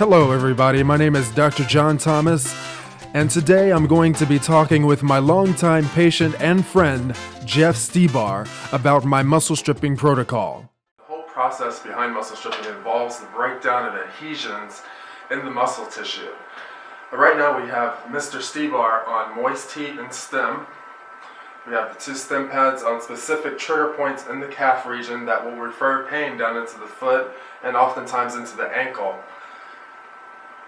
Hello everybody, my name is Dr. John Thomas, and today I'm going to be talking with my longtime patient and friend, Jeff Stebar, about my muscle stripping protocol. The whole process behind muscle stripping involves the breakdown of adhesions in the muscle tissue. Right now we have Mr. Stebar on moist heat and Stim. We have the two Stim pads on specific trigger points in the calf region that will refer pain down into the foot and oftentimes into the ankle.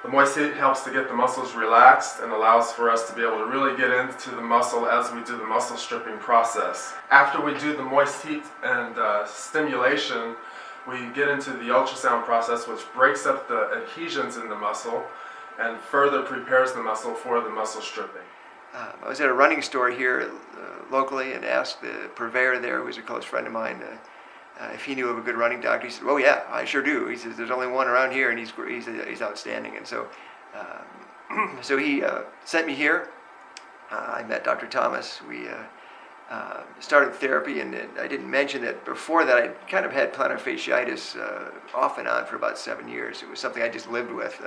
The moist heat helps to get the muscles relaxed and allows for us to be able to really get into the muscle as we do the muscle stripping process. After we do the moist heat and stimulation, we get into the ultrasound process, which breaks up the adhesions in the muscle and further prepares the muscle for the muscle stripping. I was at a running store here locally and asked the purveyor there, who was a close friend of mine, if he knew of a good running doctor. He said, "Oh yeah, I sure do." He says, "There's only one around here, and he's outstanding." And so, so he sent me here. I met Dr. Thomas. We started therapy, and I didn't mention that before that I kind of had plantar fasciitis off and on for about 7 years. It was something I just lived with.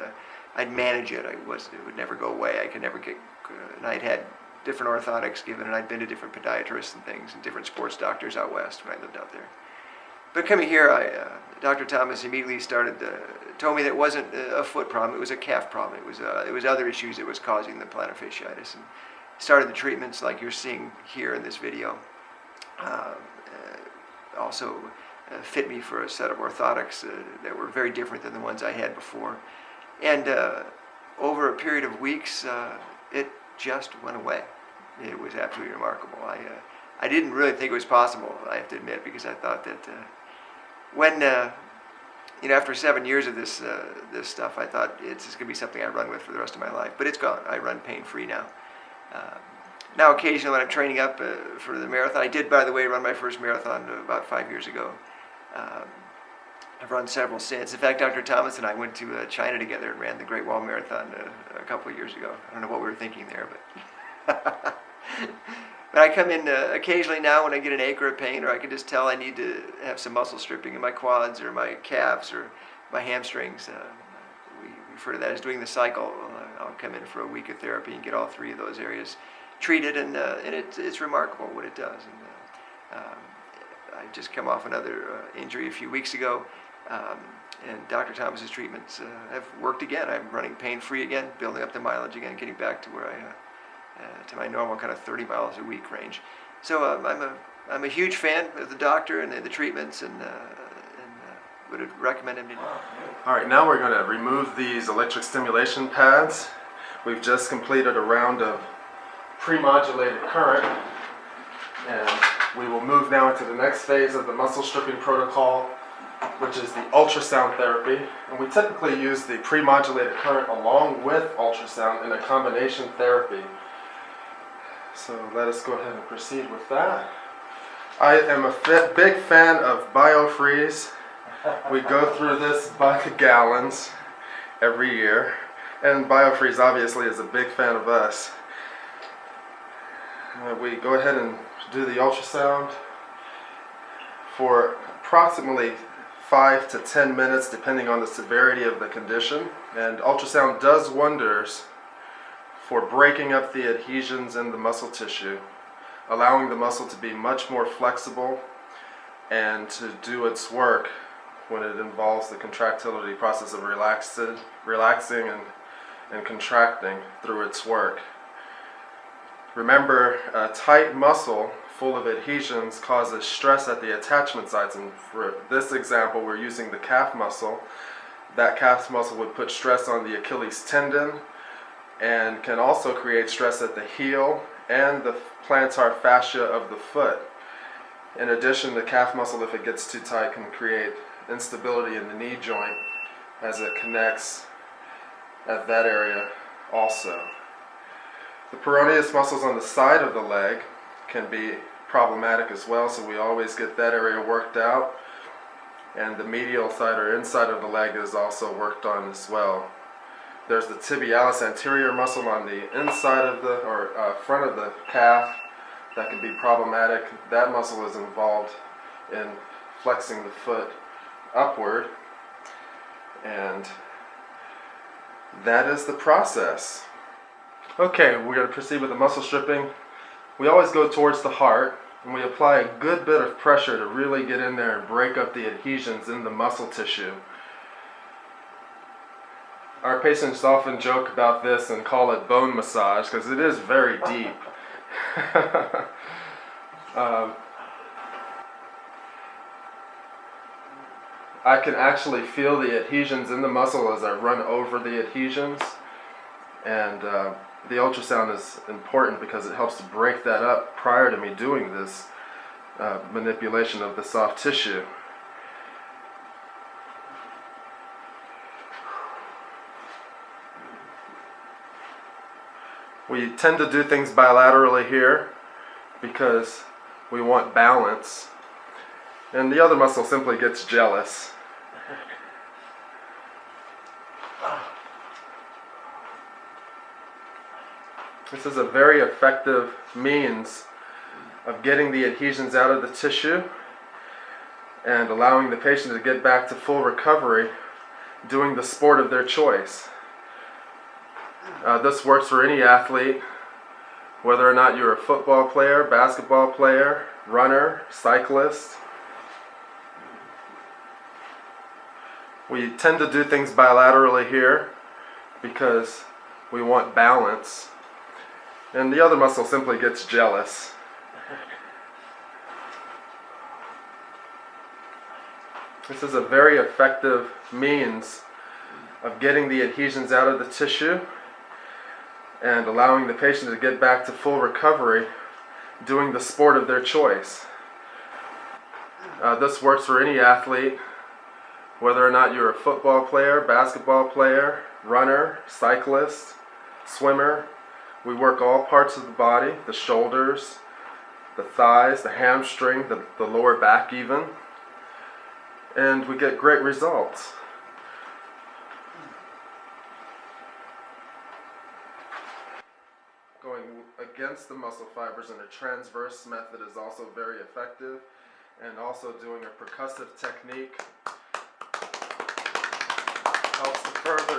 I'd manage it. It would never go away. I could never get. And I'd had different orthotics given, and I'd been to different podiatrists and things, and different sports doctors out west when I lived out there. But coming here, Dr. Thomas immediately told me that it wasn't a foot problem; it was a calf problem. It was other issues that was causing the plantar fasciitis, and started the treatments like you're seeing here in this video. Also fit me for a set of orthotics that were very different than the ones I had before, and over a period of weeks, it just went away. It was absolutely remarkable. I didn't really think it was possible, I have to admit, because I thought that when after 7 years of this stuff, I thought it's just going to be something I run with for the rest of my life. But it's gone. I run pain-free now. Now occasionally when I'm training up for the marathon, I did, by the way, run my first marathon about 5 years ago. I've run several since. In fact, Dr. Thomas and I went to China together and ran the Great Wall Marathon a couple of years ago. I don't know what we were thinking there, but but I come in occasionally now when I get an ache or a pain, or I can just tell I need to have some muscle stripping in my quads or my calves or my hamstrings. We refer to that as doing the cycle. I'll come in for a week of therapy and get all three of those areas treated, and it's remarkable what it does. And I just come off another injury a few weeks ago, and Dr. Thomas's treatments have worked again. I'm running pain-free again, building up the mileage again, getting back to where to my normal kind of 30 miles a week range. So I'm a huge fan of the doctor and the treatments, and would recommend him to do. All right, now we're going to remove these electric stimulation pads. We've just completed a round of pre-modulated current, and we will move now into the next phase of the muscle stripping protocol, which is the ultrasound therapy. And we typically use the pre-modulated current along with ultrasound in a combination therapy. So let us go ahead and proceed with that. I am a big fan of BioFreeze. We go through this by the gallons every year, and BioFreeze obviously is a big fan of us. We go ahead and do the ultrasound for approximately 5 to 10 minutes depending on the severity of the condition, and ultrasound does wonders for breaking up the adhesions in the muscle tissue, allowing the muscle to be much more flexible and to do its work when it involves the contractility process of relaxing and contracting through its work. Remember, a tight muscle full of adhesions causes stress at the attachment sites, and for this example we're using the calf muscle. That calf muscle would put stress on the Achilles tendon and can also create stress at the heel and the plantar fascia of the foot. In addition, the calf muscle, if it gets too tight, can create instability in the knee joint as it connects at that area also. The peroneus muscles on the side of the leg can be problematic as well, so we always get that area worked out, and the medial side or inside of the leg is also worked on as well. There's the tibialis anterior muscle on the inside of the front of the calf that can be problematic. That muscle is involved in flexing the foot upward, and that is the process. Okay, we're going to proceed with the muscle stripping. We always go towards the heart, and we apply a good bit of pressure to really get in there and break up the adhesions in the muscle tissue. Our patients often joke about this and call it bone massage because it is very deep. I can actually feel the adhesions in the muscle as I run over the adhesions, and the ultrasound is important because it helps to break that up prior to me doing this manipulation of the soft tissue. We tend to do things bilaterally here because we want balance, and the other muscle simply gets jealous. This is a very effective means of getting the adhesions out of the tissue and allowing the patient to get back to full recovery doing the sport of their choice. This works for any athlete, whether or not you're a football player, basketball player, runner, cyclist. We tend to do things bilaterally here because we want balance, and the other muscle simply gets jealous. This is a very effective means of getting the adhesions out of the tissue and allowing the patient to get back to full recovery doing the sport of their choice. This works for any athlete, whether or not you're a football player, basketball player, runner, cyclist, swimmer. We work all parts of the body, the shoulders, the thighs, the hamstring, the lower back even, and we get great results. Going against the muscle fibers in a transverse method is also very effective, and also doing a percussive technique helps to further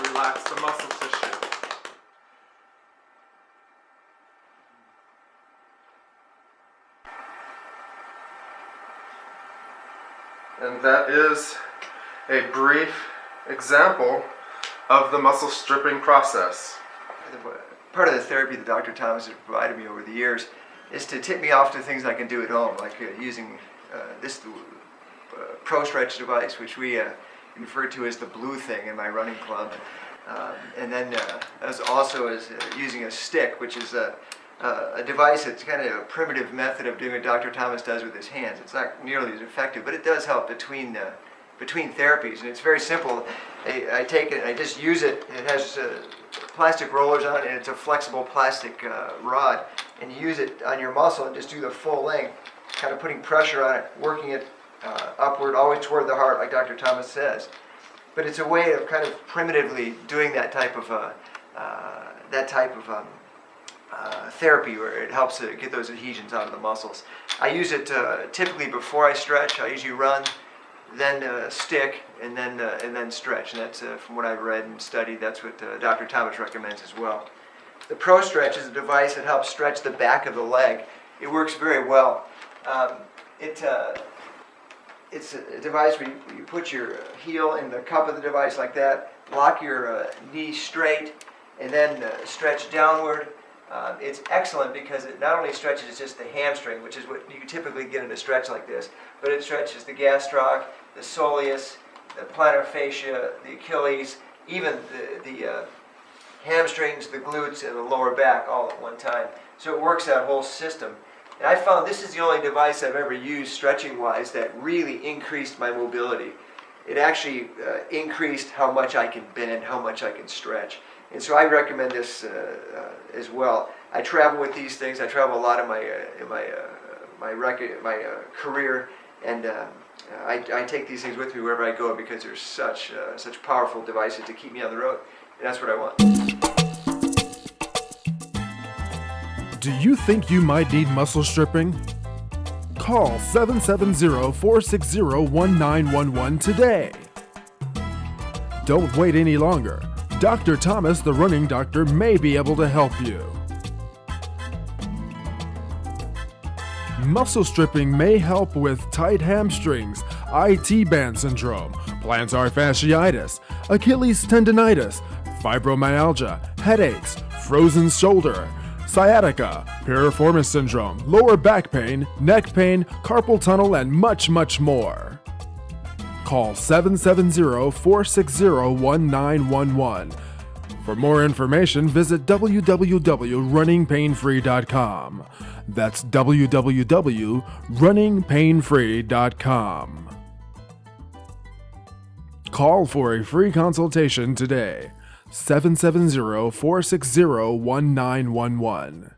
relax the muscle tissue. And that is a brief example of the muscle stripping process. Part of the therapy that Dr. Thomas has provided me over the years is to tip me off to things I can do at home, like using this Pro Stretch device, which we refer to as the blue thing in my running club. And then as also as using a stick, which is a device that's kind of a primitive method of doing what Dr. Thomas does with his hands. It's not nearly as effective, but it does help between therapies, and it's very simple. I take it and I just use it. It has plastic rollers on it, and it's a flexible plastic rod, and you use it on your muscle and just do the full length, kind of putting pressure on it, working it upward, always toward the heart, like Dr. Thomas says. But it's a way of kind of primitively doing that type of therapy where it helps to get those adhesions out of the muscles. I use it typically before I stretch. I usually run, then stick, and then stretch. And that's from what I've read and studied. That's what Dr. Thomas recommends as well. The Pro Stretch is a device that helps stretch the back of the leg. It works very well. It's a device where you put your heel in the cup of the device like that, lock your knee straight, and then stretch downward. It's excellent because it not only stretches just the hamstring, which is what you typically get in a stretch like this, but it stretches the gastroc, the soleus, the plantar fascia, the Achilles, even the hamstrings, the glutes, and the lower back all at one time. So it works that whole system. And I found this is the only device I've ever used stretching-wise that really increased my mobility. It actually increased how much I can bend, how much I can stretch. And so I recommend this as well. I travel with these things. I travel a lot in my career, and I take these things with me wherever I go because they're such powerful devices to keep me on the road, and that's what I want. Do you think you might need muscle stripping? Call 770-460-1911 today. Don't wait any longer. Dr. Thomas, the running doctor, may be able to help you. Muscle stripping may help with tight hamstrings, IT band syndrome, plantar fasciitis, Achilles tendonitis, fibromyalgia, headaches, frozen shoulder, sciatica, piriformis syndrome, lower back pain, neck pain, carpal tunnel, and much, much more. Call 770-460-1911. For more information, visit www.runningpainfree.com. That's www.runningpainfree.com. Call for a free consultation today. 770-460-1911.